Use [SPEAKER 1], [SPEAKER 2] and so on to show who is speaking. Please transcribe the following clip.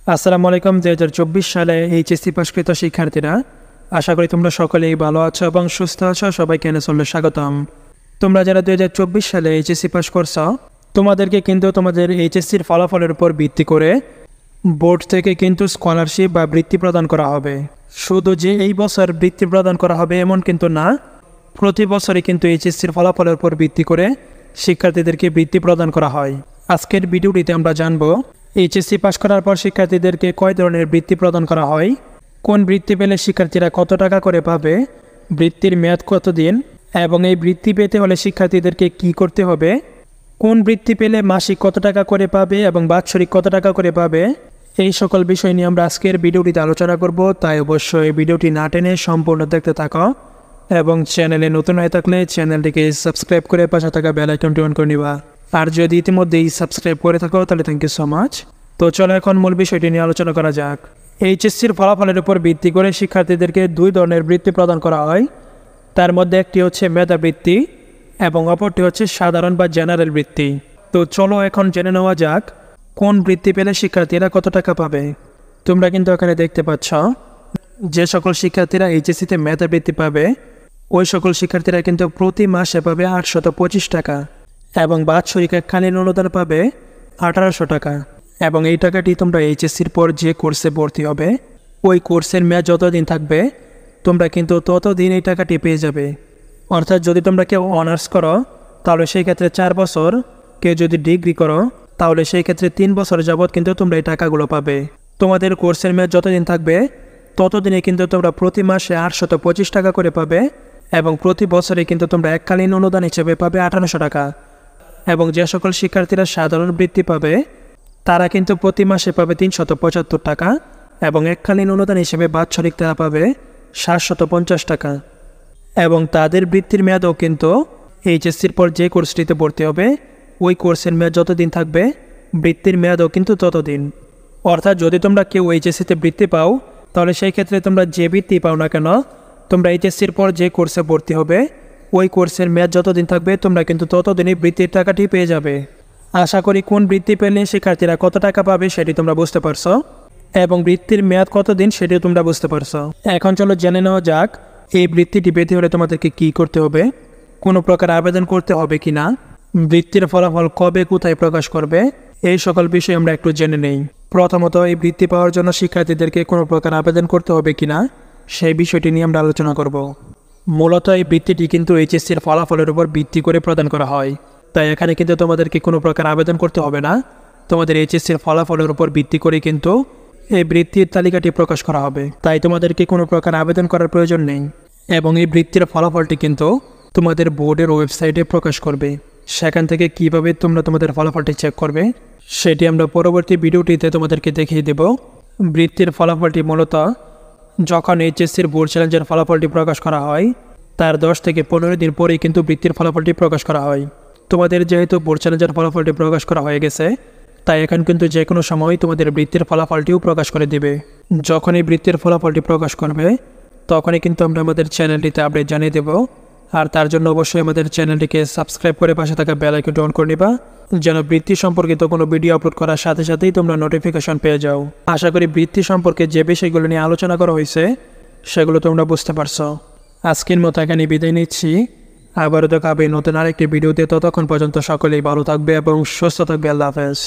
[SPEAKER 1] আসসালামু আলাইকুম। 2024 সালে এইচএসসি পাশকৃত শিক্ষার্থীরা, আশা করি তোমরা সকলেই ভালো আছো এবং সুস্থ আছো। সবাইকে চ্যানেলে স্বাগতম। তোমরা যারা 2024 সালে এইচএসসি পাস করছো, তোমাদেরকে কিন্তু তোমাদের এইচএসসির ফলাফলের উপর ভিত্তি করে বোর্ড থেকে কিন্তু স্কলারশিপ বা বৃত্তি প্রদান করা হবে। শুধু যে এই বছর বৃত্তি প্রদান করা হবে এমন কিন্তু না, প্রতি বছরই কিন্তু এইচএসসির ফলাফলের উপর ভিত্তি করে শিক্ষার্থীদেরকে বৃত্তি প্রদান করা হয়। আজকের ভিডিওটিতে আমরা জানবো এইচএসসি পাস করার পর শিক্ষার্থীদেরকে কয় ধরনের বৃত্তি প্রদান করা হয়, কোন বৃত্তি পেলে শিক্ষার্থীরা কত টাকা করে পাবে, বৃত্তির মেয়াদ কতদিন এবং এই বৃত্তি পেতে হলে শিক্ষার্থীদেরকে কি করতে হবে, কোন বৃত্তি পেলে মাসিক কত টাকা করে পাবে এবং বাৎসরিক কত টাকা করে পাবে, এই সকল বিষয় নিয়ে আমরা আজকের ভিডিওটিতে আলোচনা করব। তাই অবশ্যই ভিডিওটি না টেনে সম্পূর্ণ দেখতে থাকো এবং চ্যানেলে নতুন হয়ে থাকলে চ্যানেলটিকে সাবস্ক্রাইব করে পাশে থাকা বেল আইকনটি অন করে নিবা। আর যদি ইতিমধ্যেই সাবস্ক্রাইব করে থাকো তাহলে থ্যাংক ইউ সো মাচ। তো চলো এখন মূল বিষয়টি নিয়ে আলোচনা করা যাক। এইচএসসির ফলাফলের উপর ভিত্তি করে শিক্ষার্থীদেরকে দুই ধরনের বৃত্তি প্রদান করা হয়। তার মধ্যে একটি হচ্ছে মেধাবৃত্তি এবং অপরটি হচ্ছে সাধারণ বা জেনারেল বৃত্তি। তো চলো এখন জেনে নেওয়া যাক কোন বৃত্তি পেলে শিক্ষার্থীরা কত টাকা পাবে। তোমরা কিন্তু এখানে দেখতে পাচ্ছ যে সকল শিক্ষার্থীরা এইচএসসিতে মেধাবৃত্তি পাবে ওই সকল শিক্ষার্থীরা কিন্তু প্রতি মাসে পাবে 825 টাকা এবং বাৎসরিক এককালীন অনুদান পাবে 1800 টাকা। এবং এই টাকাটি তোমরা এইচএসসির পর যে কোর্সে ভর্তি হবে ওই কোর্সের মেয়াদ যতদিন থাকবে তোমরা কিন্তু ততদিন এই টাকাটি পেয়ে যাবে। অর্থাৎ যদি তোমরা কেউ অনার্স করো তাহলে সেই ক্ষেত্রে 4 বছর, কেউ যদি ডিগ্রি করো তাহলে সেই ক্ষেত্রে 3 বছর যাবৎ কিন্তু তোমরা এই টাকাগুলো পাবে। তোমাদের কোর্সের মেয়াদ যতদিন থাকবে ততদিনে কিন্তু তোমরা প্রতি মাসে 825 টাকা করে পাবে এবং প্রতি বছরে কিন্তু তোমরা এককালীন অনুদান হিসেবে পাবে 1800 টাকা। এবং যে সকল শিক্ষার্থীরা সাধারণ বৃত্তি পাবে তারা কিন্তু প্রতি মাসে পাবে 375 টাকা এবং এককালীন অনুদান হিসেবে বাৎসরিক তারা পাবে 750 টাকা। এবং তাদের বৃত্তির মেয়াদও কিন্তু এইচএসসির পর যে কোর্সটিতে ভর্তি হবে ওই কোর্সের মেয়াদ যতদিন থাকবে বৃত্তির মেয়াদও কিন্তু ততদিন। অর্থাৎ যদি তোমরা কেউ এইচএসসিতে বৃত্তি পাও তাহলে সেই ক্ষেত্রে তোমরা যে বৃত্তি পাও না কেন, তোমরা এইচএসসির পর যে কোর্সে ভর্তি হবে ওই কোর্সের মেয়াদ যতদিন থাকবে তোমরা কিন্তু ততদিনই বৃত্তির টাকাটি পেয়ে যাবে। আশা করি কোন বৃত্তি পেলে শিক্ষার্থীরা কত টাকা পাবে সেটি তোমরা বুঝতে পারছো এবং বৃত্তির মেয়াদ কতদিন সেটিও তোমরা বুঝতে পারছো। এখন চলো জেনে নেওয়া যাক এই বৃত্তিটি পেতে হলে তোমাদেরকে কি করতে হবে, কোনো প্রকার আবেদন করতে হবে কি না, বৃত্তির ফলাফল কবে কোথায় প্রকাশ করবে, এই সকল বিষয় আমরা একটু জেনে নেই। প্রথমত, এই বৃত্তি পাওয়ার জন্য শিক্ষার্থীদেরকে কোনো প্রকার আবেদন করতে হবে কিনা সেই বিষয়টি নিয়ে আমরা আলোচনা করব। মূলত এই বৃত্তিটি কিন্তু এইচএসসির ফলাফলের উপর ভিত্তি করে প্রদান করা হয়, তাই এখানে কিন্তু তোমাদেরকে কোনো প্রকার আবেদন করতে হবে না। তোমাদের এইচএসসির ফলাফলের উপর ভিত্তি করে কিন্তু এই বৃত্তির তালিকাটি প্রকাশ করা হবে, তাই তোমাদেরকে কোনো প্রকার আবেদন করার প্রয়োজন নেই। এবং এই বৃত্তির ফলাফলটি কিন্তু তোমাদের বোর্ডের ওয়েবসাইটে প্রকাশ করবে। সেখান থেকে কিভাবে তোমরা তোমাদের ফলাফলটি চেক করবে সেটি আমরা পরবর্তী ভিডিওটিতে তোমাদেরকে দেখিয়ে দেব। বৃত্তির ফলাফলটি মূলত যখন এইচএসসির বোর্ড চ্যালেঞ্জের ফলাফলটি প্রকাশ করা হয় তার 10 থেকে 15 দিন পরেই কিন্তু বৃত্তির ফলাফলটি প্রকাশ করা হয়। তোমাদের যেহেতু বোর্ড চ্যালেঞ্জের ফলাফলটি প্রকাশ করা হয়ে গেছে তাই এখন কিন্তু যে কোনো সময় তোমাদের বৃত্তির ফলাফলটিও প্রকাশ করে দিবে। যখনই বৃত্তির ফলাফলটি প্রকাশ করবে তখনই কিন্তু আমরা আমাদের চ্যানেলটিতে আপডেট জানিয়ে দেব। আর তার জন্য অবশ্যই আমাদের চ্যানেলটিকে সাবস্ক্রাইব করে পাশে থাকা বেল আইকনটি অন করে নিবা, যেন বৃত্তি সম্পর্কিত কোনো ভিডিও আপলোড করার সাথে সাথেই তোমরা নোটিফিকেশন পেয়ে যাও। আশা করি বৃত্তি সম্পর্কে যে বিষয়গুলো নিয়ে আলোচনা করা হয়েছে সেগুলো তোমরা বুঝতে পারছো। আজকের মতো এখানে বিদায় নিচ্ছি, আবারও দেখা হবে নতুন আরেকটি ভিডিওতে। ততক্ষণ পর্যন্ত সকলেই ভালো থাকবে এবং সুস্থ থাকবে। আল্লাহ হাফেজ।